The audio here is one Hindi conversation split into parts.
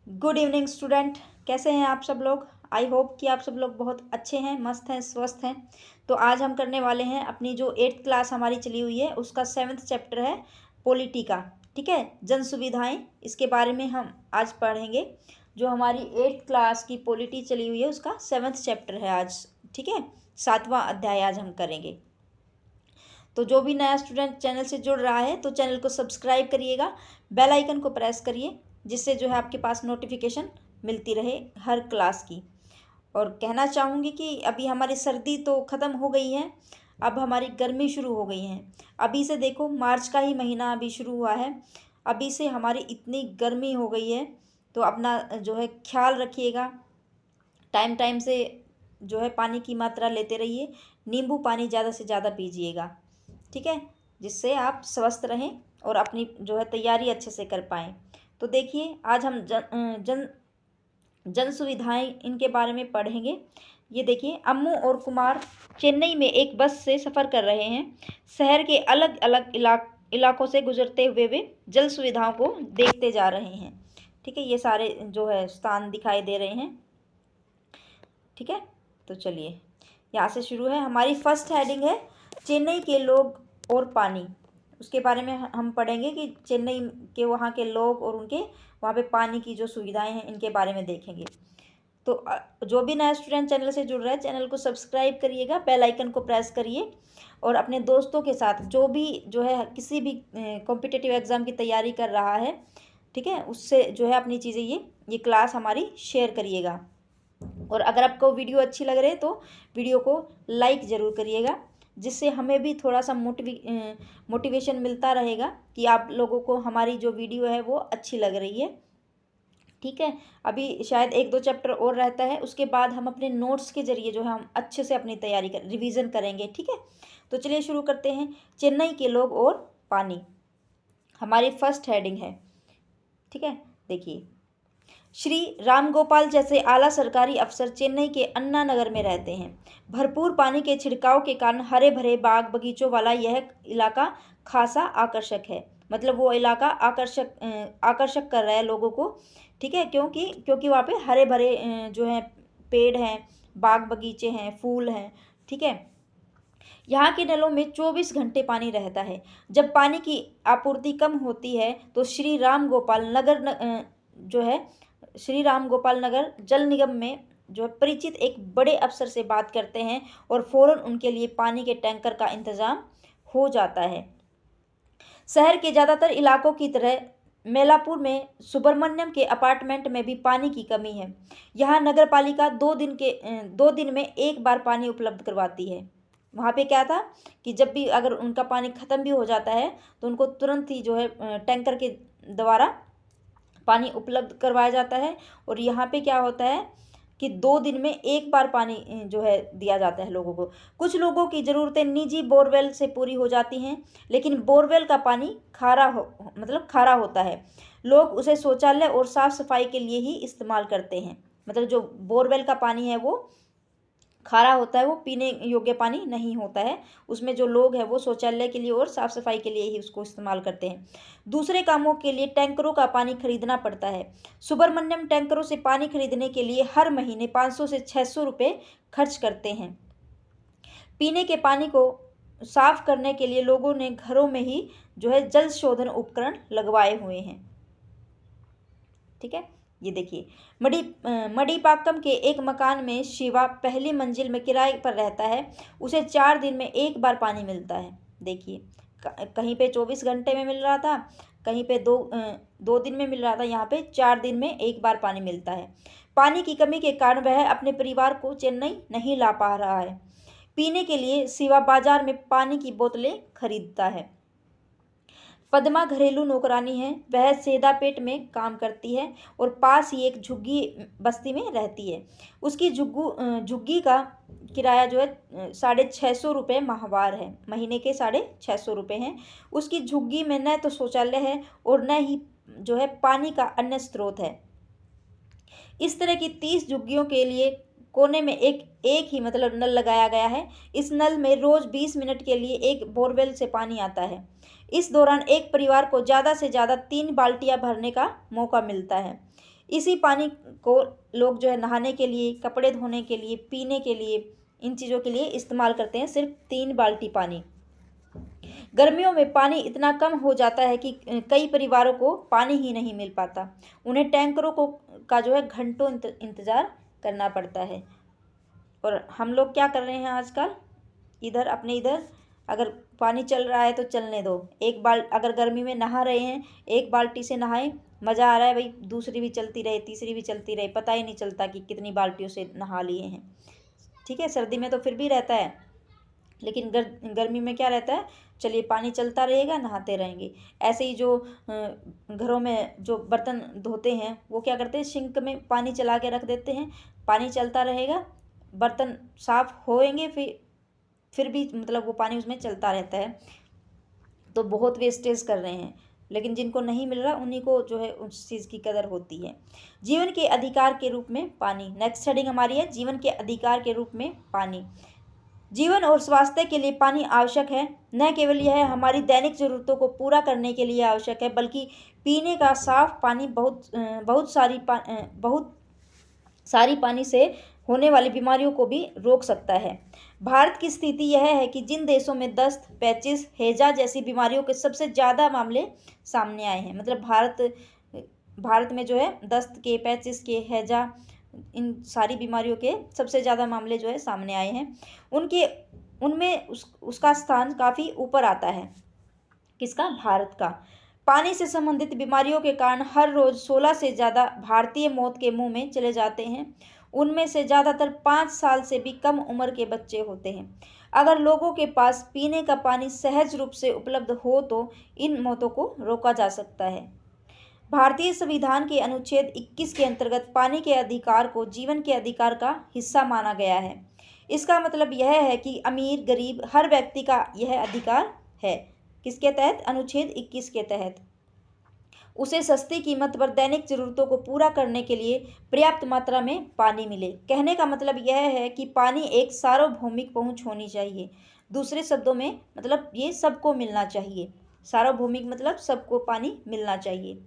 Good evening student. कैसे हैं आप सब लोग। आई होप कि आप सब लोग बहुत अच्छे हैं, मस्त हैं, स्वस्थ हैं। तो आज हम करने वाले हैं अपनी जो 8th क्लास हमारी चली हुई है उसका 7th चैप्टर है पॉलिटी का। ठीक है, जन सुविधाएं, इसके बारे में हम आज पढ़ेंगे। जो हमारी 8th क्लास की पॉलिटी चली हुई है उसका 7th चैप्टर है आज। ठीक है, 7वां अध्याय आज हम करेंगे। तो जो भी नया स्टूडेंट चैनल से जुड़ रहा है तो चैनल को सब्सक्राइब करिएगा, बेल आइकन को प्रेस करिए, जिससे जो है आपके पास नोटिफिकेशन मिलती रहे हर क्लास की। और कहना चाहूँगी कि अभी हमारी सर्दी तो ख़त्म हो गई है, अब हमारी गर्मी शुरू हो गई है। अभी से देखो, मार्च का ही महीना अभी शुरू हुआ है, अभी से हमारी इतनी गर्मी हो गई है। तो अपना जो है ख्याल रखिएगा, टाइम टाइम से जो है पानी की मात्रा लेते रहिए, नींबू पानी ज़्यादा से ज़्यादा पीजिएगा। ठीक है, जिससे आप स्वस्थ रहें और अपनी जो है तैयारी अच्छे से कर पाएँ। तो देखिए, आज हम जन सुविधाएं इनके बारे में पढ़ेंगे। ये देखिए, अम्मू और कुमार चेन्नई में एक बस से सफ़र कर रहे हैं। शहर के अलग अलग इलाकों से गुजरते हुए वे जल सुविधाओं को देखते जा रहे हैं। ठीक है, ये सारे जो है स्थान दिखाई दे रहे हैं। ठीक है, तो चलिए यहाँ से शुरू है। हमारी फर्स्ट हेडिंग है चेन्नई के लोग और पानी। उसके बारे में हम पढ़ेंगे कि चेन्नई के वहाँ के लोग और उनके वहाँ पे पानी की जो सुविधाएं हैं इनके बारे में देखेंगे। तो जो भी नया स्टूडेंट चैनल से जुड़ रहा है, चैनल को सब्सक्राइब करिएगा, बेल आइकन को प्रेस करिए, और अपने दोस्तों के साथ जो भी जो है किसी भी कॉम्पिटिटिव एग्ज़ाम की तैयारी कर रहा है, ठीक है, उससे जो है अपनी चीज़ें ये क्लास हमारी शेयर करिएगा। और अगर आपको वीडियो अच्छी लग रही है तो वीडियो को लाइक ज़रूर करिएगा, जिससे हमें भी थोड़ा सा मोटिवेशन मिलता रहेगा कि आप लोगों को हमारी जो वीडियो है वो अच्छी लग रही है। ठीक है, अभी शायद 1-2 चैप्टर और रहता है, उसके बाद हम अपने नोट्स के ज़रिए जो है हम अच्छे से अपनी तैयारी रिवीजन करेंगे। ठीक है, तो चलिए शुरू करते हैं। चेन्नई के लोग और पानी हमारी फर्स्ट हेडिंग है। ठीक है, देखिए, श्री राम गोपाल जैसे आला सरकारी अफसर चेन्नई के अन्ना नगर में रहते हैं। भरपूर पानी के छिड़काव के कारण हरे भरे बाग बगीचों वाला यह इलाका खासा आकर्षक है। मतलब वो इलाका आकर्षक कर रहा है लोगों को। ठीक है, क्योंकि वहाँ पे हरे भरे जो हैं पेड़ हैं, बाग बगीचे हैं, फूल हैं। ठीक है, यहाँ के नलों में 24 घंटे पानी रहता है। जब पानी की आपूर्ति कम होती है तो श्री राम गोपाल नगर जल निगम में जो है परिचित एक बड़े अफसर से बात करते हैं और फ़ौरन उनके लिए पानी के टैंकर का इंतज़ाम हो जाता है। शहर के ज़्यादातर इलाकों की तरह मेलापुर में सुब्रमण्यम के अपार्टमेंट में भी पानी की कमी है। यहाँ नगर पालिका 2 दिन में एक बार पानी उपलब्ध करवाती है। वहाँ पे क्या था कि जब भी अगर उनका पानी ख़त्म भी हो जाता है तो उनको तुरंत ही जो है टैंकर के द्वारा पानी उपलब्ध करवाया जाता है। और यहाँ पे क्या होता है कि 2 दिन में एक बार पानी जो है दिया जाता है लोगों को। कुछ लोगों की ज़रूरतें निजी बोरवेल से पूरी हो जाती हैं, लेकिन बोरवेल का पानी खारा होता है। लोग उसे शौचालय और साफ़ सफाई के लिए ही इस्तेमाल करते हैं। मतलब जो बोरवेल का पानी है वो खारा होता है, वो पीने योग्य पानी नहीं होता है। उसमें जो लोग हैं वो शौचालय के लिए और साफ़ सफाई के लिए ही उसको इस्तेमाल करते हैं। दूसरे कामों के लिए टैंकरों का पानी खरीदना पड़ता है। सुब्रमण्यम टैंकरों से पानी खरीदने के लिए हर महीने 500 से 600 रुपये खर्च करते हैं। पीने के पानी को साफ करने के लिए लोगों ने घरों में ही जो है जल शोधन उपकरण लगवाए हुए हैं। ठीक है, ये देखिए, मडीपाकम के एक मकान में शिवा पहली मंजिल में किराए पर रहता है। उसे 4 दिन में एक बार पानी मिलता है। देखिए, कहीं पे 24 घंटे में मिल रहा था, कहीं पे 2 दिन में मिल रहा था, यहाँ पे 4 दिन में एक बार पानी मिलता है। पानी की कमी के कारण वह अपने परिवार को चेन्नई नहीं ला पा रहा है। पीने के लिए शिवा बाजार में पानी की बोतलें खरीदता है। पद्मा घरेलू नौकरानी है। वह सेदापेट में काम करती है और पास ही एक झुग्गी बस्ती में रहती है। उसकी झुग्गी का किराया जो है 650 रुपये माहवार है। महीने के 650 रुपये हैं। उसकी झुग्गी में न तो शौचालय है और न ही जो है पानी का अन्य स्रोत है। इस तरह की 30 झुग्गियों के लिए कोने में एक ही मतलब नल लगाया गया है। इस नल में रोज़ 20 मिनट के लिए एक बोरवेल से पानी आता है। इस दौरान एक परिवार को ज़्यादा से ज़्यादा 3 बाल्टियाँ भरने का मौका मिलता है। इसी पानी को लोग जो है नहाने के लिए, कपड़े धोने के लिए, पीने के लिए, इन चीज़ों के लिए इस्तेमाल करते हैं, सिर्फ 3 बाल्टी पानी। गर्मियों में पानी इतना कम हो जाता है कि कई परिवारों को पानी ही नहीं मिल पाता। उन्हें टैंकरों को का जो है घंटों इंतज़ार करना पड़ता है। और हम लोग क्या कर रहे हैं आजकल, इधर अगर पानी चल रहा है तो चलने दो, अगर गर्मी में नहा रहे हैं, एक बाल्टी से नहाएं, मज़ा आ रहा है भाई, दूसरी भी चलती रहे, तीसरी भी चलती रहे, पता ही नहीं चलता कि कितनी बाल्टियों से नहा लिए हैं। ठीक है, सर्दी में तो फिर भी रहता है, लेकिन गर्मी में क्या रहता है, चलिए पानी चलता रहेगा, नहाते रहेंगे। ऐसे ही जो घरों में जो बर्तन धोते हैं वो क्या करते हैं, सिंक में पानी चला के रख देते हैं, पानी चलता रहेगा, बर्तन साफ होएंगे, फिर भी मतलब वो पानी उसमें चलता रहता है, तो बहुत वेस्टेज कर रहे हैं। लेकिन जिनको नहीं मिल रहा उन्हीं को जो है उस चीज़ की कदर होती है। जीवन के अधिकार के रूप में पानी, नेक्स्ट हेडिंग हमारी है जीवन के अधिकार के रूप में पानी। जीवन और स्वास्थ्य के लिए पानी आवश्यक है। न केवल यह हमारी दैनिक ज़रूरतों को पूरा करने के लिए आवश्यक है, बल्कि पीने का साफ पानी बहुत सारी पानी से होने वाली बीमारियों को भी रोक सकता है। भारत की स्थिति यह है कि जिन देशों में दस्त, पेचिश, हैजा जैसी बीमारियों के सबसे ज़्यादा मामले सामने आए हैं, मतलब भारत में जो है दस्त के, पेचिश के, हैजा, इन सारी बीमारियों के सबसे ज़्यादा मामले जो है सामने आए हैं, उनमें उसका स्थान काफ़ी ऊपर आता है। किसका? भारत का। पानी से संबंधित बीमारियों के कारण हर रोज़ 16 से ज़्यादा भारतीय मौत के मुंह में चले जाते हैं। उनमें से ज़्यादातर 5 साल से भी कम उम्र के बच्चे होते हैं। अगर लोगों के पास पीने का पानी सहज रूप से उपलब्ध हो तो इन मौतों को रोका जा सकता है। भारतीय संविधान के अनुच्छेद 21 के अंतर्गत पानी के अधिकार को जीवन के अधिकार का हिस्सा माना गया है। इसका मतलब यह है कि अमीर, गरीब, हर व्यक्ति का यह अधिकार है। किसके तहत? अनुच्छेद 21 के तहत। उसे सस्ती कीमत पर दैनिक जरूरतों को पूरा करने के लिए पर्याप्त मात्रा में पानी मिले। कहने का मतलब यह है कि पानी एक सार्वभौमिक पहुंच होनी चाहिए। दूसरे शब्दों में मतलब ये सबको मिलना चाहिए। सार्वभौमिक मतलब सबको पानी मिलना चाहिए।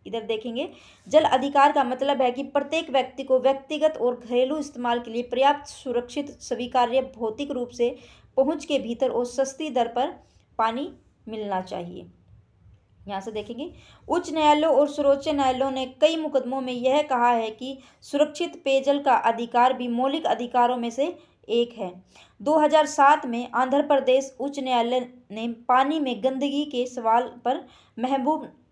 इधर देखेंगे, जल अधिकार का मतलब है कि प्रत्येक व्यक्ति को व्यक्तिगत और घरेलू इस्तेमाल के लिए पर्याप्त, सुरक्षित, स्वीकार्य, भौतिक रूप से पहुंच के भीतर और सस्ती दर पर पानी मिलना चाहिए। यहाँ से देखेंगे, उच्च न्यायालयों और सर्वोच्च न्यायालयों ने कई मुकदमों में यह कहा है कि सुरक्षित पेयजल का अधिकार भी मौलिक अधिकारों में से एक है। 2007 में आंध्र प्रदेश उच्च न्यायालय ने पानी में गंदगी के सवाल पर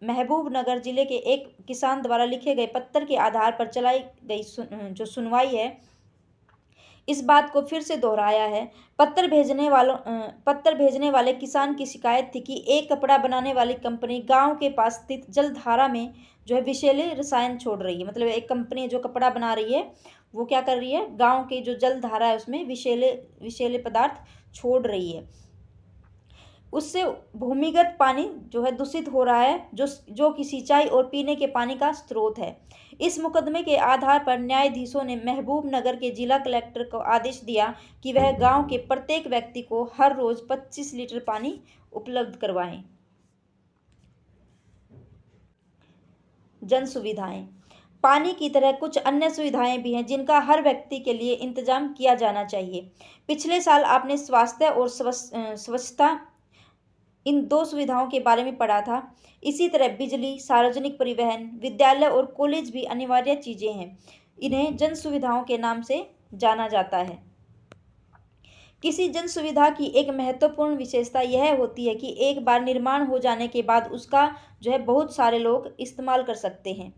महबूबनगर जिले के एक किसान द्वारा लिखे गए पत्र के आधार पर चलाई गई जो सुनवाई है, इस बात को फिर से दोहराया है। पत्र भेजने वाले किसान की शिकायत थी कि एक कपड़ा बनाने वाली कंपनी गांव के पास स्थित जलधारा में जो है विषैले रसायन छोड़ रही है। मतलब एक कंपनी जो कपड़ा बना रही है वो क्या कर रही है, गांव के जो जलधारा है उसमें विषैले पदार्थ छोड़ रही है। उससे भूमिगत पानी जो है दूषित हो रहा है, जो कि सिंचाई और पीने के पानी का स्रोत है। इस मुकदमे के आधार पर न्यायाधीशों ने महबूबनगर के जिला कलेक्टर को आदेश दिया कि वह गांव के प्रत्येक व्यक्ति को हर रोज 25 लीटर पानी उपलब्ध करवाएं। जन सुविधाएं। पानी की तरह कुछ अन्य सुविधाएं भी हैं जिनका हर व्यक्ति के लिए इंतजाम किया जाना चाहिए। पिछले साल आपने स्वास्थ्य और स्वच्छता, इन 2 सुविधाओं के बारे में पढ़ा था। इसी तरह बिजली, सार्वजनिक परिवहन, विद्यालय और कॉलेज भी अनिवार्य चीज़ें हैं। इन्हें जन सुविधाओं के नाम से जाना जाता है। किसी जन सुविधा की एक महत्वपूर्ण विशेषता यह होती है कि एक बार निर्माण हो जाने के बाद उसका जो है बहुत सारे लोग इस्तेमाल कर सकते हैं।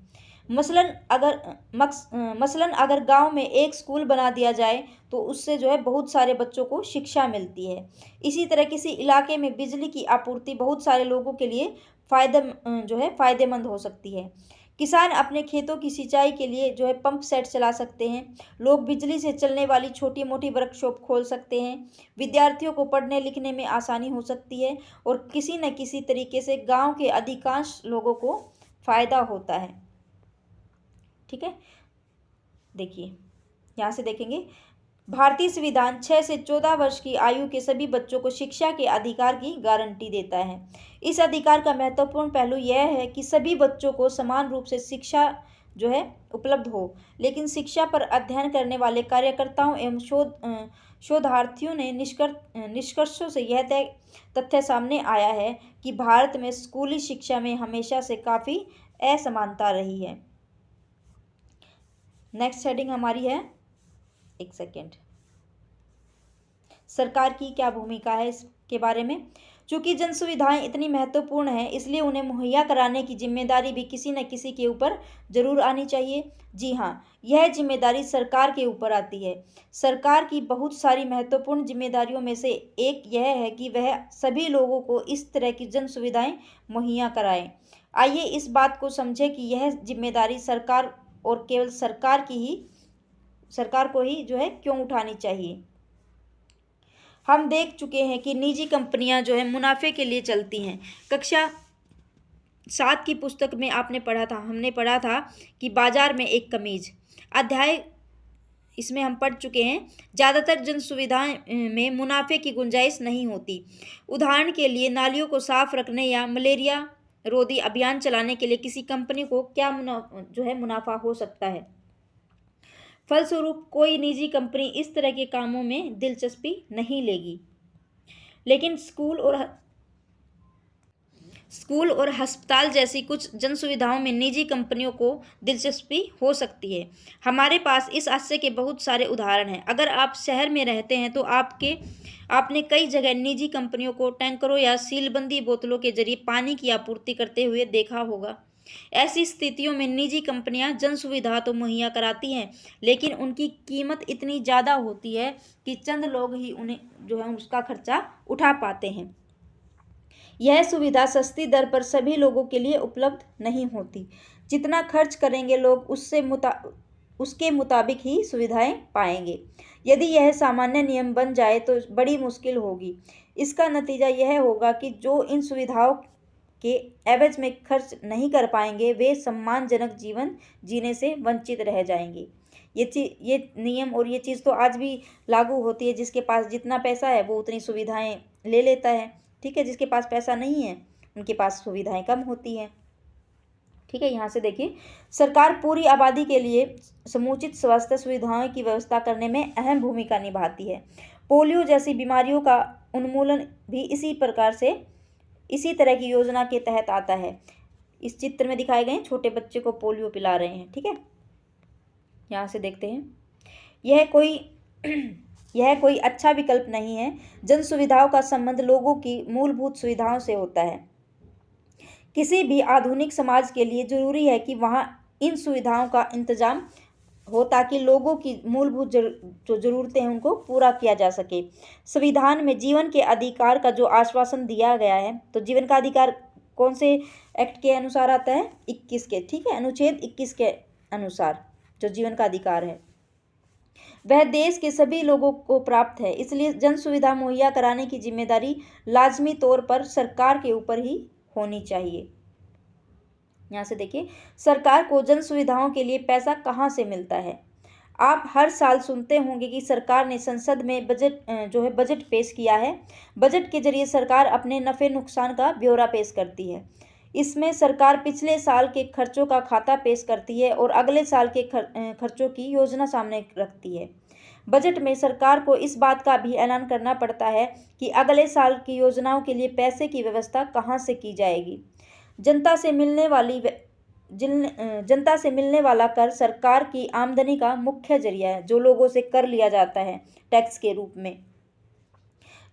मसलन अगर गांव में एक स्कूल बना दिया जाए तो उससे जो है बहुत सारे बच्चों को शिक्षा मिलती है। इसी तरह किसी इलाके में बिजली की आपूर्ति बहुत सारे लोगों के लिए फायदेमंद हो सकती है। किसान अपने खेतों की सिंचाई के लिए जो है पंप सेट चला सकते हैं। लोग बिजली से चलने वाली छोटी मोटी वर्कशॉप खोल सकते हैं। विद्यार्थियों को पढ़ने लिखने में आसानी हो सकती है और किसी न किसी तरीके से गांव के अधिकांश लोगों को फायदा होता है। ठीक है, देखिए यहाँ से देखेंगे, भारतीय संविधान 6 से 14 वर्ष की आयु के सभी बच्चों को शिक्षा के अधिकार की गारंटी देता है। इस अधिकार का महत्वपूर्ण पहलू यह है कि सभी बच्चों को समान रूप से शिक्षा जो है उपलब्ध हो, लेकिन शिक्षा पर अध्ययन करने वाले कार्यकर्ताओं एवं शोधार्थियों ने निष्कर्षों से यह तथ्य सामने आया है कि भारत में स्कूली शिक्षा में हमेशा से काफ़ी असमानता रही है। नेक्स्ट हेडिंग हमारी है, एक सेकेंड, सरकार की क्या भूमिका है इसके बारे में। चूंकि जन सुविधाएं इतनी महत्वपूर्ण है, इसलिए उन्हें मुहैया कराने की जिम्मेदारी भी किसी न किसी के ऊपर जरूर आनी चाहिए। जी हाँ, यह जिम्मेदारी सरकार के ऊपर आती है। सरकार की बहुत सारी महत्वपूर्ण जिम्मेदारियों में से एक यह है कि वह सभी लोगों को इस तरह की जन सुविधाएं मुहैया कराए। आइए इस बात को समझें कि यह जिम्मेदारी सरकार और केवल सरकार को ही जो है क्यों उठानी चाहिए। हम देख चुके हैं कि निजी कंपनियां जो है मुनाफे के लिए चलती हैं। कक्षा 7 की पुस्तक में हमने पढ़ा था कि बाजार में एक कमीज अध्याय, इसमें हम पढ़ चुके हैं ज़्यादातर जन सुविधाएं में मुनाफे की गुंजाइश नहीं होती। उदाहरण के लिए नालियों को साफ रखने या मलेरिया रोधी अभियान चलाने के लिए किसी कंपनी को क्या मुनाफा हो सकता है। फलस्वरूप कोई निजी कंपनी इस तरह के कामों में दिलचस्पी नहीं लेगी। लेकिन स्कूल और अस्पताल जैसी कुछ जन सुविधाओं में निजी कंपनियों को दिलचस्पी हो सकती है। हमारे पास इस आशय के बहुत सारे उदाहरण हैं। अगर आप शहर में रहते हैं तो आपने कई जगह निजी कंपनियों को टैंकरों या सीलबंदी बोतलों के जरिए पानी की आपूर्ति करते हुए देखा होगा। ऐसी स्थितियों में निजी कंपनियां जन सुविधा तो मुहैया कराती हैं, लेकिन उनकी कीमत इतनी ज़्यादा होती है कि चंद लोग ही उन्हें उसका खर्चा उठा पाते हैं। यह सुविधा सस्ती दर पर सभी लोगों के लिए उपलब्ध नहीं होती। जितना खर्च करेंगे लोग उसके मुताबिक ही सुविधाएं पाएंगे। यदि यह सामान्य नियम बन जाए तो बड़ी मुश्किल होगी। इसका नतीजा यह होगा कि जो इन सुविधाओं के एवज में खर्च नहीं कर पाएंगे वे सम्मानजनक जीवन जीने से वंचित रह जाएंगे। ये नियम और ये चीज़ तो आज भी लागू होती है। जिसके पास जितना पैसा है वो उतनी सुविधाएं ले लेता है, ठीक है। जिसके पास पैसा नहीं है उनके पास सुविधाएं कम होती हैं, ठीक है। यहाँ से देखिए, सरकार पूरी आबादी के लिए समुचित स्वास्थ्य सुविधाओं की व्यवस्था करने में अहम भूमिका निभाती है। पोलियो जैसी बीमारियों का उन्मूलन भी इसी तरह की योजना के तहत आता है। इस चित्र में दिखाए गए छोटे बच्चे को पोलियो पिला रहे हैं, ठीक है। यहाँ से देखते हैं, यह कोई अच्छा विकल्प नहीं है। जन सुविधाओं का संबंध लोगों की मूलभूत सुविधाओं से होता है। किसी भी आधुनिक समाज के लिए जरूरी है कि वहाँ इन सुविधाओं का इंतजाम हो ताकि लोगों की मूलभूत जो ज़रूरतें हैं उनको पूरा किया जा सके। संविधान में जीवन के अधिकार का जो आश्वासन दिया गया है, तो जीवन का अधिकार कौन से एक्ट के अनुसार आता है? 21 के, ठीक है। अनुच्छेद 21 के अनुसार जो जीवन का अधिकार है वह देश के सभी लोगों को प्राप्त है। इसलिए जन सुविधा मुहैया कराने की जिम्मेदारी लाजमी तौर पर सरकार के ऊपर ही होनी चाहिए। यहाँ से देखिए, सरकार को जन सुविधाओं के लिए पैसा कहाँ से मिलता है। आप हर साल सुनते होंगे कि सरकार ने संसद में बजट पेश किया है। बजट के जरिए सरकार अपने नफ़े नुकसान का ब्यौरा पेश करती है। इसमें सरकार पिछले साल के खर्चों का खाता पेश करती है और अगले साल के खर्चों की योजना सामने रखती है। बजट में सरकार को इस बात का भी ऐलान करना पड़ता है कि अगले साल की योजनाओं के लिए पैसे की व्यवस्था कहाँ से की जाएगी। जनता से मिलने वाला कर सरकार की आमदनी का मुख्य जरिया है, जो लोगों से कर लिया जाता है टैक्स के रूप में।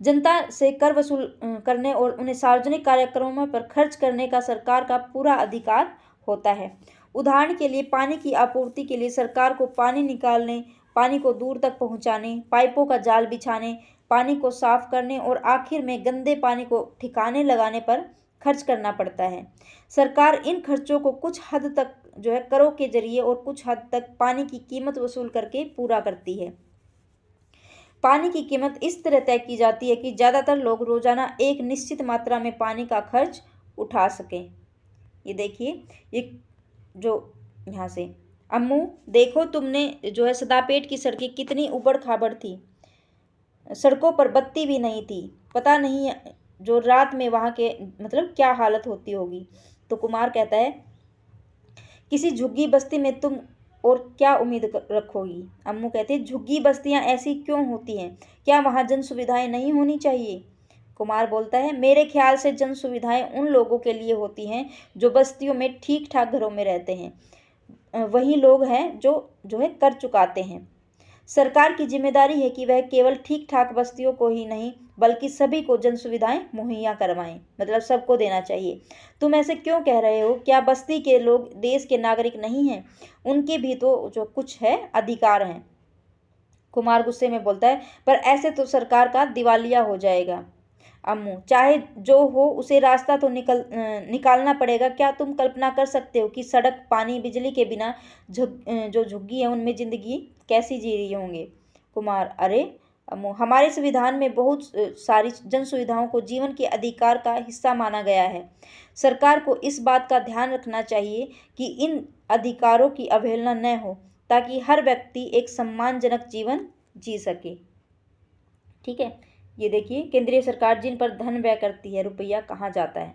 जनता से कर वसूल करने और उन्हें सार्वजनिक कार्यक्रमों पर खर्च करने का सरकार का पूरा अधिकार होता है। उदाहरण के लिए पानी की आपूर्ति के लिए सरकार को पानी निकालने, पानी को दूर तक पहुंचाने, पाइपों का जाल बिछाने, पानी को साफ करने और आखिर में गंदे पानी को ठिकाने लगाने पर खर्च करना पड़ता है। सरकार इन खर्चों को कुछ हद तक करों के जरिए और कुछ हद तक पानी की कीमत वसूल करके पूरा करती है। पानी की कीमत इस तरह तय की जाती है कि ज़्यादातर लोग रोजाना एक निश्चित मात्रा में पानी का खर्च उठा सकें। ये देखिए, ये जो यहाँ से अम्मू देखो, तुमने जो है सदापेट की सड़कें कितनी उबड़ खाबड़ थी, सड़कों पर बत्ती भी नहीं थी, पता नहीं जो रात में वहाँ के मतलब क्या हालत होती होगी। तो कुमार कहता है, किसी झुग्गी बस्ती में तुम और क्या उम्मीद रखोगी। अम्मू कहती है, झुग्गी बस्तियां ऐसी क्यों होती हैं, क्या वहाँ जन सुविधाएं नहीं होनी चाहिए। कुमार बोलता है, मेरे ख्याल से जन सुविधाएं उन लोगों के लिए होती हैं जो बस्तियों में ठीक ठाक घरों में रहते हैं। वही लोग हैं जो है कर चुकाते हैं। सरकार की जिम्मेदारी है कि वह केवल ठीक ठाक बस्तियों को ही नहीं बल्कि सभी को जन सुविधाएं मुहैया करवाएं, मतलब सबको देना चाहिए। तुम ऐसे क्यों कह रहे हो, क्या बस्ती के लोग देश के नागरिक नहीं हैं, उनके भी तो जो कुछ है अधिकार हैं। कुमार गुस्से में बोलता है, पर ऐसे तो सरकार का दिवालिया हो जाएगा। अम्मू, चाहे जो हो उसे रास्ता तो निकालना पड़ेगा। क्या तुम कल्पना कर सकते हो कि सड़क, पानी, बिजली के बिना जो झुग्गी है उनमें जिंदगी कैसी जी रही होंगे। कुमार, अरे अम्मू, हमारे संविधान में बहुत सारी जन सुविधाओं को जीवन के अधिकार का हिस्सा माना गया है। सरकार को इस बात का ध्यान रखना चाहिए कि इन अधिकारों की अवहेलना न हो, ताकि हर व्यक्ति एक सम्मानजनक जीवन जी सके। ठीक है, ये देखिए, केंद्रीय सरकार जिन पर धन व्यय करती है, रुपया कहाँ जाता है,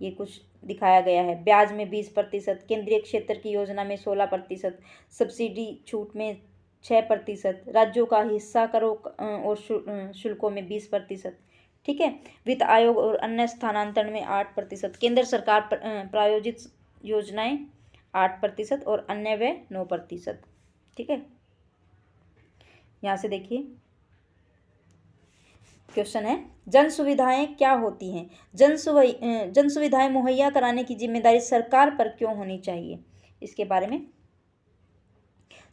ये कुछ दिखाया गया है। ब्याज में 20%, केंद्रीय क्षेत्र की योजना में 16%, सब्सिडी छूट में 6%, राज्यों का हिस्सा करों और शुल्कों में 20%। ठीक है, वित्त आयोग और अन्य स्थानांतरण में 8%, केंद्र सरकार प्रायोजित योजनाएं 8% और अन्य व्यय 9%। ठीक है, यहाँ से देखिए क्वेश्चन है, जन सुविधाएं क्या होती हैं। जन सुविधाएं मुहैया कराने की जिम्मेदारी सरकार पर क्यों होनी चाहिए, इसके बारे में।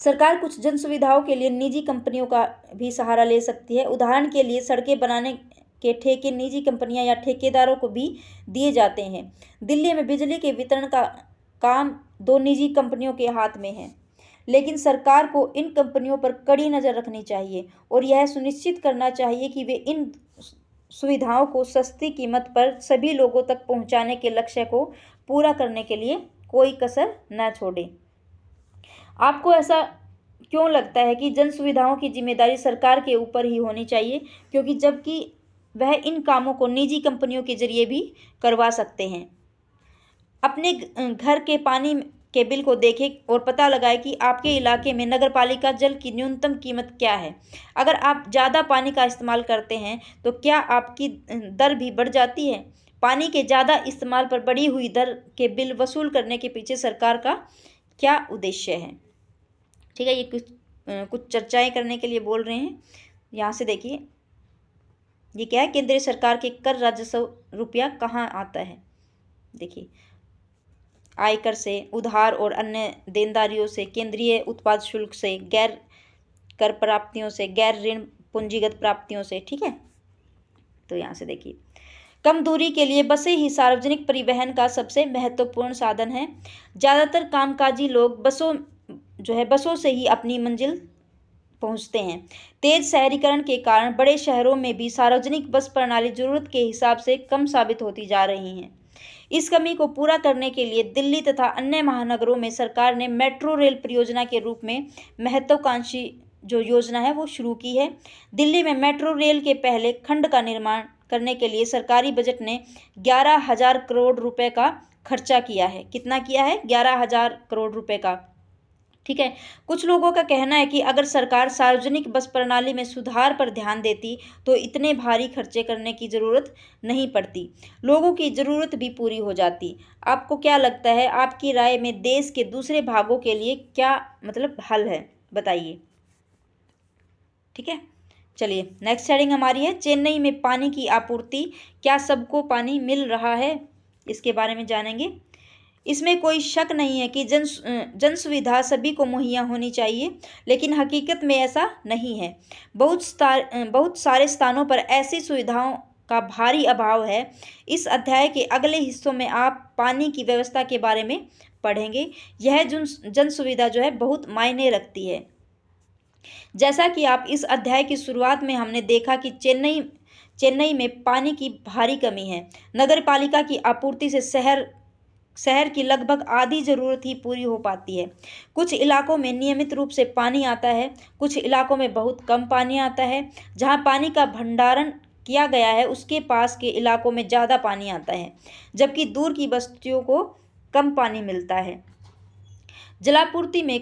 सरकार कुछ जन सुविधाओं के लिए निजी कंपनियों का भी सहारा ले सकती है। उदाहरण के लिए सड़कें बनाने के ठेके निजी कंपनियां या ठेकेदारों को भी दिए जाते हैं। दिल्ली में बिजली के वितरण का काम 2 निजी कंपनियों के हाथ में है, लेकिन सरकार को इन कंपनियों पर कड़ी नज़र रखनी चाहिए और यह सुनिश्चित करना चाहिए कि वे इन सुविधाओं को सस्ती कीमत पर सभी लोगों तक पहुंचाने के लक्ष्य को पूरा करने के लिए कोई कसर न छोड़े। आपको ऐसा क्यों लगता है कि जन सुविधाओं की जिम्मेदारी सरकार के ऊपर ही होनी चाहिए, क्योंकि जबकि वह इन कामों को निजी कंपनियों के जरिए भी करवा सकते हैं। अपने घर के पानी के बिल को देखें और पता लगाएं कि आपके इलाके में नगरपालिका जल की न्यूनतम कीमत क्या है। अगर आप ज़्यादा पानी का इस्तेमाल करते हैं तो क्या आपकी दर भी बढ़ जाती है। पानी के ज़्यादा इस्तेमाल पर बढ़ी हुई दर के बिल वसूल करने के पीछे सरकार का क्या उद्देश्य है। ठीक है, ये कुछ चर्चाएं करने के लिए बोल रहे हैं। यहाँ से देखिए, ये क्या है, केंद्रीय सरकार के कर राजस्व रुपया कहाँ आता है। देखिए, आयकर से, उधार और अन्य देनदारियों से, केंद्रीय उत्पाद शुल्क से, गैर कर प्राप्तियों से, गैर ऋण पूंजीगत प्राप्तियों से। ठीक है, तो यहाँ से देखिए, कम दूरी के लिए बसें ही सार्वजनिक परिवहन का सबसे महत्वपूर्ण साधन है। ज़्यादातर कामकाजी लोग बसों से ही अपनी मंजिल पहुंचते हैं। तेज शहरीकरण के कारण बड़े शहरों में भी सार्वजनिक बस प्रणाली जरूरत के हिसाब से कम साबित होती जा रही हैं। इस कमी को पूरा करने के लिए दिल्ली तथा अन्य महानगरों में सरकार ने मेट्रो रेल परियोजना के रूप में महत्वाकांक्षी जो योजना है वो शुरू की है। दिल्ली में मेट्रो रेल के पहले खंड का निर्माण करने के लिए सरकारी बजट ने 11,000 करोड़ रुपए का खर्चा किया है। कितना किया है? 11,000 करोड़ रुपए का। ठीक है, कुछ लोगों का कहना है कि अगर सरकार सार्वजनिक बस प्रणाली में सुधार पर ध्यान देती तो इतने भारी खर्चे करने की ज़रूरत नहीं पड़ती, लोगों की ज़रूरत भी पूरी हो जाती। आपको क्या लगता है, आपकी राय में देश के दूसरे भागों के लिए क्या मतलब हल है, बताइए। ठीक है, चलिए नेक्स्ट हेडिंग हमारी है, चेन्नई में पानी की आपूर्ति, क्या सबको पानी मिल रहा है, इसके बारे में जानेंगे। इसमें कोई शक नहीं है कि जन सुविधा सभी को मुहैया होनी चाहिए, लेकिन हकीकत में ऐसा नहीं है। बहुत सारे स्थानों पर ऐसी सुविधाओं का भारी अभाव है। इस अध्याय के अगले हिस्सों में आप पानी की व्यवस्था के बारे में पढ़ेंगे। यह जन सुविधा जो है बहुत मायने रखती है। जैसा कि आप इस अध्याय की शुरुआत में हमने देखा कि चेन्नई में पानी की भारी कमी है। नगर पालिका की आपूर्ति से शहर शहर की लगभग आधी ज़रूरत ही पूरी हो पाती है। कुछ इलाकों में नियमित रूप से पानी आता है, कुछ इलाकों में बहुत कम पानी आता है। जहाँ पानी का भंडारण किया गया है उसके पास के इलाकों में ज़्यादा पानी आता है, जबकि दूर की बस्तियों को कम पानी मिलता है। जलापूर्ति में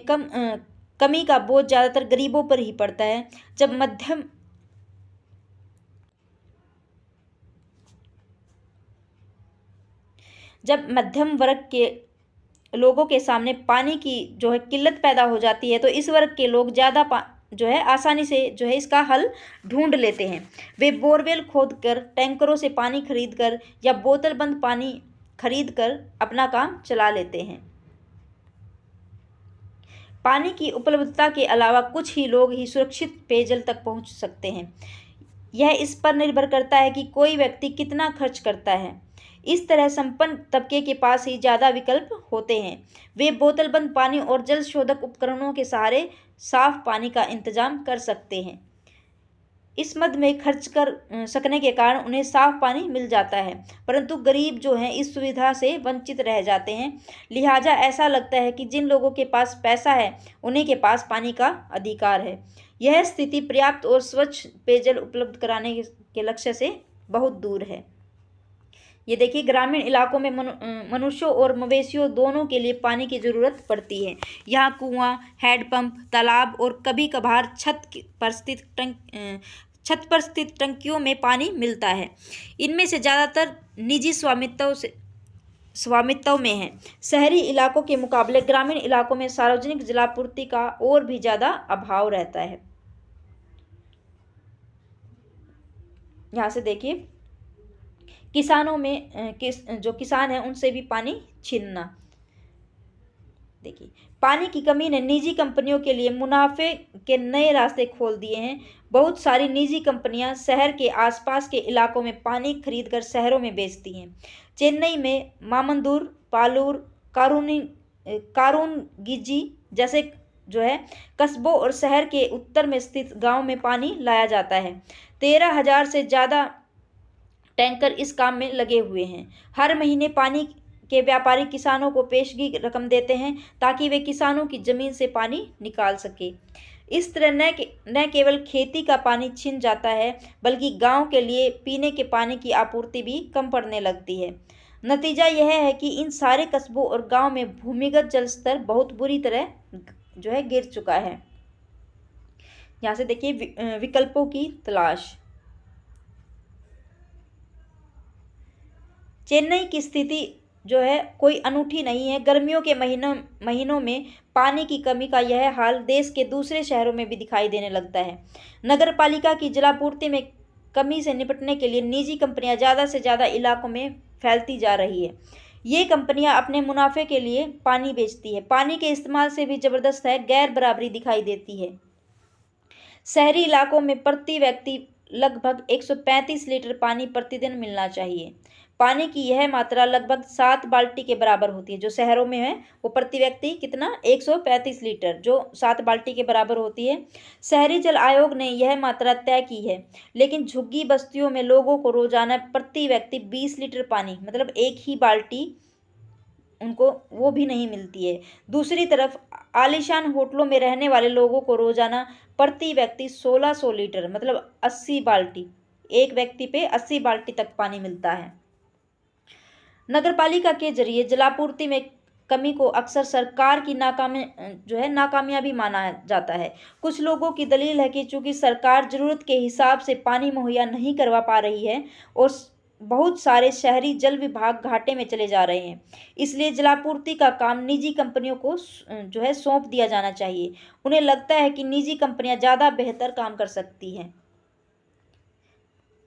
कमी का बोझ ज़्यादातर गरीबों पर ही पड़ता है। जब मध्यम वर्ग के लोगों के सामने पानी की जो है किल्लत पैदा हो जाती है, तो इस वर्ग के लोग ज़्यादा जो है आसानी से जो है इसका हल ढूंढ लेते हैं। वे बोरवेल खोदकर, टैंकरों से पानी खरीद कर या बोतल बंद पानी खरीद कर अपना काम चला लेते हैं। पानी की उपलब्धता के अलावा कुछ ही लोग ही सुरक्षित पेयजल तक पहुंच सकते हैं। यह इस पर निर्भर करता है कि कोई व्यक्ति कितना खर्च करता है। इस तरह संपन्न तबके के पास ही ज़्यादा विकल्प होते हैं। वे बोतलबंद पानी और जल शोधक उपकरणों के सहारे साफ पानी का इंतजाम कर सकते हैं। इस मद में खर्च कर सकने के कारण उन्हें साफ पानी मिल जाता है, परंतु गरीब जो हैं इस सुविधा से वंचित रह जाते हैं। लिहाजा ऐसा लगता है कि जिन लोगों के पास पैसा है उन्हीं के पास पानी का अधिकार है। यह स्थिति पर्याप्त और स्वच्छ पेयजल उपलब्ध कराने के लक्ष्य से बहुत दूर है। ये देखिए, ग्रामीण इलाकों में मनुष्यों और मवेशियों दोनों के लिए पानी की ज़रूरत पड़ती है। यहाँ कुआं, हैंडपंप, तालाब और कभी कभार छत पर स्थित टंकियों में पानी मिलता है। इनमें से ज़्यादातर निजी स्वामित्व में है। शहरी इलाकों के मुकाबले ग्रामीण इलाकों में सार्वजनिक जलापूर्ति का और भी ज़्यादा अभाव रहता है। यहाँ से देखिए, किसानों में जो किसान हैं उनसे भी पानी छीनना। देखिए, पानी की कमी ने निजी कंपनियों के लिए मुनाफे के नए रास्ते खोल दिए हैं। बहुत सारी निजी कंपनियां शहर के आसपास के इलाकों में पानी खरीदकर शहरों में बेचती हैं। चेन्नई में मामंदूर, पालूर, कारुनगिजी जैसे जो है कस्बों और शहर के उत्तर में स्थित गांव में पानी लाया जाता है। 13,000 से ज़्यादा टैंकर इस काम में लगे हुए हैं। हर महीने पानी के व्यापारी किसानों को पेशगी रकम देते हैं ताकि वे किसानों की जमीन से पानी निकाल सके। इस तरह न केवल खेती का पानी छिन जाता है, बल्कि गांव के लिए पीने के पानी की आपूर्ति भी कम पड़ने लगती है। नतीजा यह है कि इन सारे कस्बों और गांव में भूमिगत जल स्तर बहुत बुरी तरह जो है गिर चुका है। यहाँ से देखिए, विकल्पों की तलाश। चेन्नई की स्थिति जो है कोई अनूठी नहीं है। गर्मियों के महीनों में पानी की कमी का यह हाल देश के दूसरे शहरों में भी दिखाई देने लगता है। नगरपालिका की जलापूर्ति में कमी से निपटने के लिए निजी कंपनियां ज़्यादा से ज़्यादा इलाकों में फैलती जा रही है। ये कंपनियां अपने मुनाफे के लिए पानी बेचती है। पानी के इस्तेमाल से भी ज़बरदस्त है गैर बराबरी दिखाई देती है। शहरी इलाकों में प्रति व्यक्ति लगभग 135 लीटर पानी प्रतिदिन मिलना चाहिए। पानी की यह मात्रा लगभग 7 बाल्टी के बराबर होती है। जो शहरों में है वो प्रति व्यक्ति कितना 135 लीटर, जो 7 बाल्टी के बराबर होती है। शहरी जल आयोग ने यह मात्रा तय की है, लेकिन झुग्गी बस्तियों में लोगों को रोजाना प्रति व्यक्ति 20 लीटर पानी, मतलब एक ही बाल्टी, उनको वो भी नहीं मिलती है। दूसरी तरफ आलीशान होटलों में रहने वाले लोगों को रोजाना प्रति व्यक्ति 1600 लीटर, मतलब 80 बाल्टी, एक व्यक्ति पे 80 बाल्टी तक पानी मिलता है। नगरपालिका के जरिए जलापूर्ति में कमी को अक्सर सरकार की नाकामयाबी माना जाता है। कुछ लोगों की दलील है कि चूंकि सरकार जरूरत के हिसाब से पानी मुहैया नहीं करवा पा रही है और बहुत सारे शहरी जल विभाग घाटे में चले जा रहे हैं, इसलिए जलापूर्ति का काम निजी कंपनियों को जो है सौंप दिया जाना चाहिए। उन्हें लगता है कि निजी कंपनियां ज़्यादा बेहतर काम कर सकती हैं।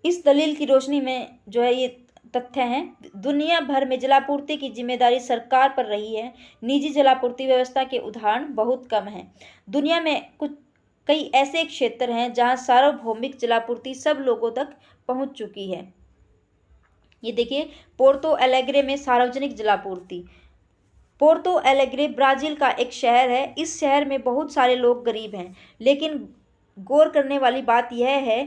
इस दलील की रोशनी में जो है ये तथ्य हैं, दुनिया भर में जलापूर्ति की जिम्मेदारी सरकार पर रही है। निजी जलापूर्ति व्यवस्था के उदाहरण बहुत कम हैं। दुनिया में कई ऐसे क्षेत्र हैं जहां सार्वभौमिक जलापूर्ति सब लोगों तक पहुंच चुकी है। ये देखिए, पोर्तो एलेग्रे में सार्वजनिक जलापूर्ति। पोर्तो एलेग्रे ब्राज़ील का एक शहर है। इस शहर में बहुत सारे लोग गरीब हैं, लेकिन गौर करने वाली बात यह है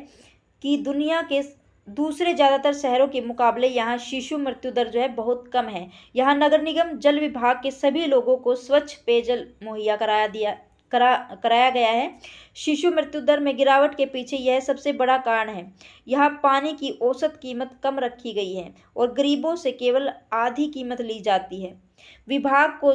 कि दुनिया के दूसरे ज़्यादातर शहरों के मुकाबले यहाँ शिशु मृत्यु दर जो है बहुत कम है। यहाँ नगर निगम जल विभाग के सभी लोगों को स्वच्छ पेयजल मुहैया कराया गया है। शिशु मृत्यु दर में गिरावट के पीछे यह सबसे बड़ा कारण है। यहाँ पानी की औसत कीमत कम रखी गई है और गरीबों से केवल आधी कीमत ली जाती है। विभाग को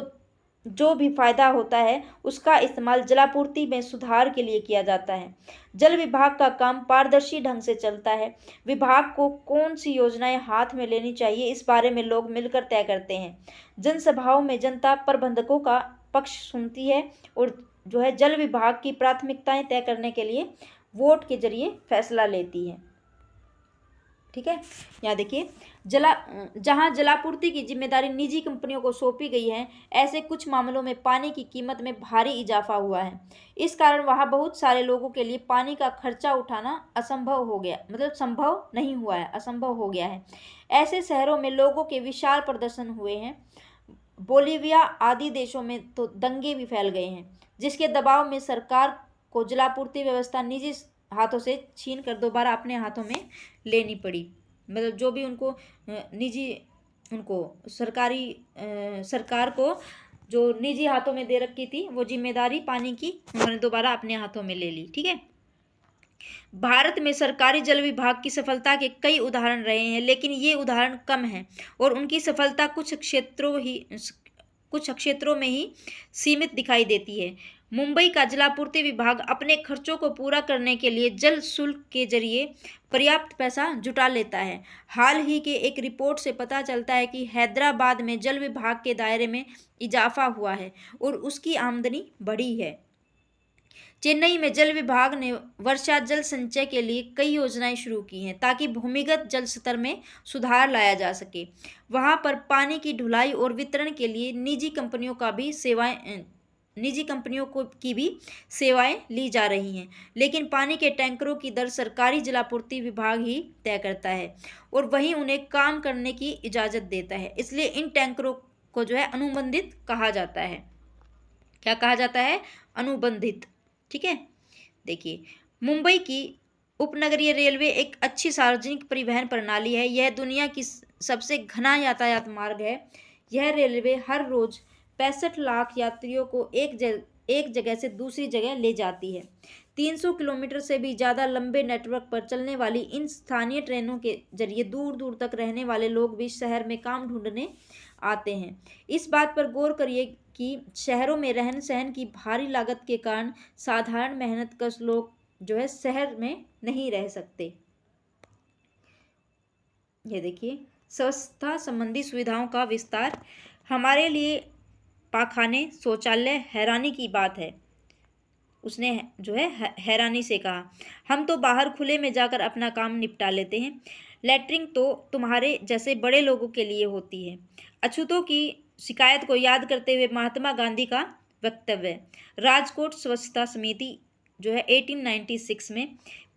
जो भी फायदा होता है उसका इस्तेमाल जलापूर्ति में सुधार के लिए किया जाता है। जल विभाग का काम पारदर्शी ढंग से चलता है। विभाग को कौन सी योजनाएं हाथ में लेनी चाहिए इस बारे में लोग मिलकर तय करते हैं। जनसभाओं में जनता प्रबंधकों का पक्ष सुनती है और जो है जल विभाग की प्राथमिकताएं तय करने के लिए वोट के जरिए फैसला लेती है। ठीक है, यहाँ देखिए जहां जलापूर्ति की जिम्मेदारी निजी कंपनियों को सौंपी गई है, ऐसे कुछ मामलों में पानी की कीमत में भारी इजाफा हुआ है। इस कारण वहां बहुत सारे लोगों के लिए पानी का खर्चा उठाना असंभव हो गया, मतलब संभव नहीं हुआ है, असंभव हो गया है। ऐसे शहरों में लोगों के विशाल प्रदर्शन हुए हैं। बोलीविया आदि देशों में तो दंगे भी फैल गए हैं, जिसके दबाव में सरकार को जलापूर्ति व्यवस्था निजी हाथों से छीन कर दोबारा अपने हाथों में लेनी पड़ी। मतलब जो भी उनको निजी उनको सरकार को जो निजी हाथों में दे रखी थी वो जिम्मेदारी पानी की उन्होंने दोबारा अपने हाथों में ले ली। ठीक है, भारत में सरकारी जल विभाग की सफलता के कई उदाहरण रहे हैं, लेकिन ये उदाहरण कम हैं और उनकी सफलता कुछ क्षेत्रों में ही सीमित दिखाई देती है। मुंबई का जलापूर्ति विभाग अपने खर्चों को पूरा करने के लिए जल शुल्क के जरिए पर्याप्त पैसा जुटा लेता है। हाल ही के एक रिपोर्ट से पता चलता है कि हैदराबाद में जल विभाग के दायरे में इजाफा हुआ है और उसकी आमदनी बढ़ी है। चेन्नई में जल विभाग ने वर्षा जल संचय के लिए कई योजनाएं शुरू की हैं ताकि भूमिगत जल स्तर में सुधार लाया जा सके। वहां पर पानी की ढुलाई और वितरण के लिए निजी कंपनियों की भी सेवाएं ली जा रही हैं, लेकिन पानी के टैंकरों की दर सरकारी जलापूर्ति विभाग ही तय करता है और वहीं उन्हें काम करने की इजाज़त देता है। इसलिए इन टैंकरों को जो है अनुबंधित कहा जाता है। क्या कहा जाता है? अनुबंधित। ठीक है, देखिए मुंबई की उपनगरीय रेलवे एक अच्छी सार्वजनिक परिवहन प्रणाली है। यह दुनिया की सबसे घना यातायात मार्ग है। यह रेलवे हर रोज 65 लाख यात्रियों को एक जगह से दूसरी जगह ले जाती है। 300 किलोमीटर से भी ज़्यादा लंबे नेटवर्क पर चलने वाली इन स्थानीय ट्रेनों के जरिए दूर दूर तक रहने वाले लोग भी शहर में काम ढूंढने आते हैं। इस बात पर गौर करिए कि शहरों में रहन सहन की भारी लागत के कारण साधारण मेहनतकश लोग जो है शहर में नहीं रह सकते। ये देखिए स्वच्छता संबंधी सुविधाओं का विस्तार। हमारे लिए पाखाने शौचालय हैरानी की बात है। उसने जो है हैरानी से कहा, हम तो बाहर खुले में जाकर अपना काम निपटा लेते हैं, लैट्रिन तो तुम्हारे जैसे बड़े लोगों के लिए होती है। अछूतों की शिकायत को याद करते हुए महात्मा गांधी का वक्तव्य। राजकोट स्वच्छता समिति जो है 1896 में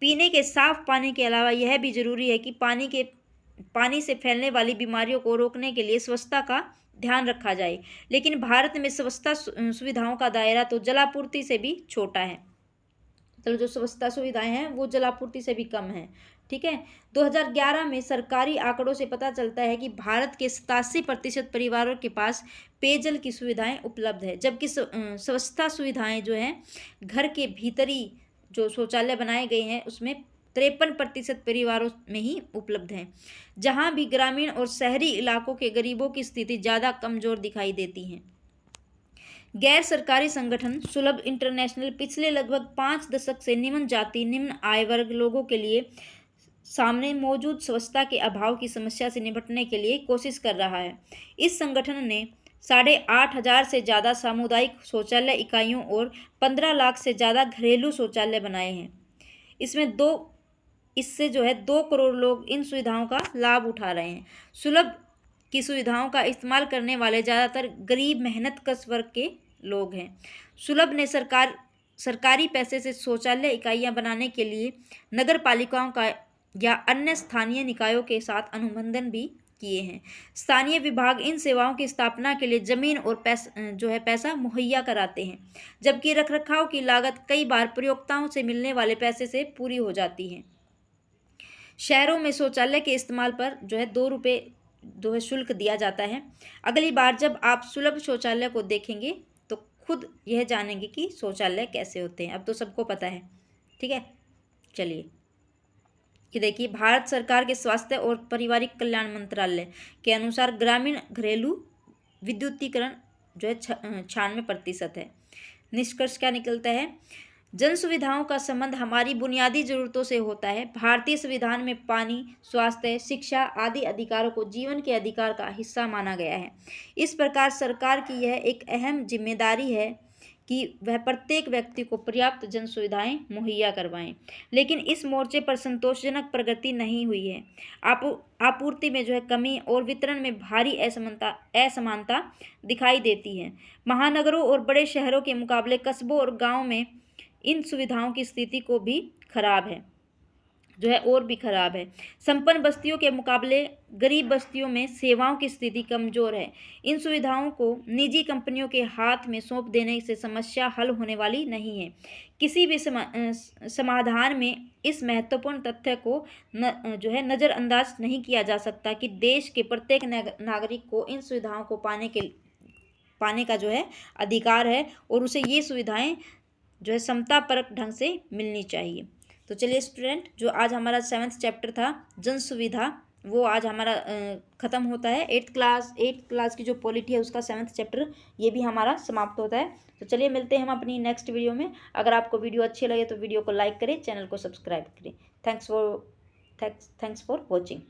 पीने के साफ पानी के अलावा यह भी जरूरी है कि पानी से फैलने वाली बीमारियों को रोकने के लिए स्वच्छता का ध्यान रखा जाए। लेकिन भारत में स्वच्छता सुविधाओं का दायरा तो जलापूर्ति से भी छोटा है। मतलब जो स्वच्छता सुविधाएं हैं वो जलापूर्ति से भी कम है। ठीक है, 2011 में सरकारी आंकड़ों से पता चलता है कि भारत के 87% परिवारों के पास पेयजल की सुविधाएं उपलब्ध है, जबकि स्वच्छता सुविधाएं जो हैं घर के भीतरी जो शौचालय बनाए गए हैं उसमें 53% परिवारों में ही उपलब्ध हैं। जहां भी ग्रामीण और शहरी इलाकों के गरीबों की स्थिति ज़्यादा कमजोर दिखाई देती है। गैर सरकारी संगठन सुलभ इंटरनेशनल पिछले लगभग 5 दशक से निम्न जाति निम्न आय वर्ग लोगों के लिए सामने मौजूद स्वच्छता के अभाव की समस्या से निपटने के लिए कोशिश कर रहा है। इस संगठन ने 8,500 से ज़्यादा सामुदायिक शौचालय इकाइयों और 15 लाख से ज़्यादा घरेलू शौचालय बनाए हैं। इससे जो है 2 करोड़ लोग इन सुविधाओं का लाभ उठा रहे हैं। सुलभ की सुविधाओं का इस्तेमाल करने वाले ज़्यादातर गरीब मेहनतकश वर्ग के लोग हैं। सुलभ ने सरकारी पैसे से शौचालय इकाइयां बनाने के लिए नगर पालिकाओं का या अन्य स्थानीय निकायों के साथ अनुबंधन भी किए हैं। स्थानीय विभाग इन सेवाओं की स्थापना के लिए जमीन और पैसा मुहैया कराते हैं, जबकि रखरखाव की लागत कई बार प्रयोक्ताओं से मिलने वाले पैसे से पूरी हो जाती है। शहरों में शौचालय के इस्तेमाल पर जो है 2 रुपये जो है शुल्क दिया जाता है। अगली बार जब आप सुलभ शौचालय को देखेंगे तो खुद यह जानेंगे कि शौचालय कैसे होते हैं। अब तो सबको पता है, ठीक है। चलिए, कि देखिए, भारत सरकार के स्वास्थ्य और पारिवारिक कल्याण मंत्रालय के अनुसार ग्रामीण घरेलू विद्युतीकरण जो है 96% है। निष्कर्ष क्या निकलता है? जन सुविधाओं का संबंध हमारी बुनियादी जरूरतों से होता है। भारतीय संविधान में पानी, स्वास्थ्य, शिक्षा आदि अधिकारों को जीवन के अधिकार का हिस्सा माना गया है। इस प्रकार सरकार की यह एक अहम जिम्मेदारी है कि वह प्रत्येक व्यक्ति को पर्याप्त जन सुविधाएं मुहैया करवाएं। लेकिन इस मोर्चे पर संतोषजनक प्रगति नहीं हुई है। आपूर्ति में जो है कमी और वितरण में भारी असमानता दिखाई देती है। महानगरों और बड़े शहरों के मुकाबले कस्बों और गाँव में इन सुविधाओं की स्थिति को भी खराब है, जो है और भी खराब है। संपन्न बस्तियों के मुकाबले गरीब बस्तियों में सेवाओं की स्थिति कमजोर है। इन सुविधाओं को निजी कंपनियों के हाथ में सौंप देने से समस्या हल होने वाली नहीं है। किसी भी समाधान में इस महत्वपूर्ण तथ्य को जो है नज़रअंदाज नहीं किया जा सकता कि देश के प्रत्येक नागरिक को इन सुविधाओं को पाने का जो है अधिकार है और उसे ये सुविधाएं जो है समतापरक ढंग से मिलनी चाहिए। तो चलिए स्टूडेंट, जो आज हमारा 7th चैप्टर था जन सुविधा, वो आज हमारा ख़त्म होता है। 8th क्लास की जो पॉलिटी है उसका 7th चैप्टर ये भी हमारा समाप्त होता है। तो चलिए मिलते हैं हम अपनी नेक्स्ट वीडियो में। अगर आपको वीडियो अच्छी लगे तो वीडियो को लाइक करें, चैनल को सब्सक्राइब करें। Thanks for watching.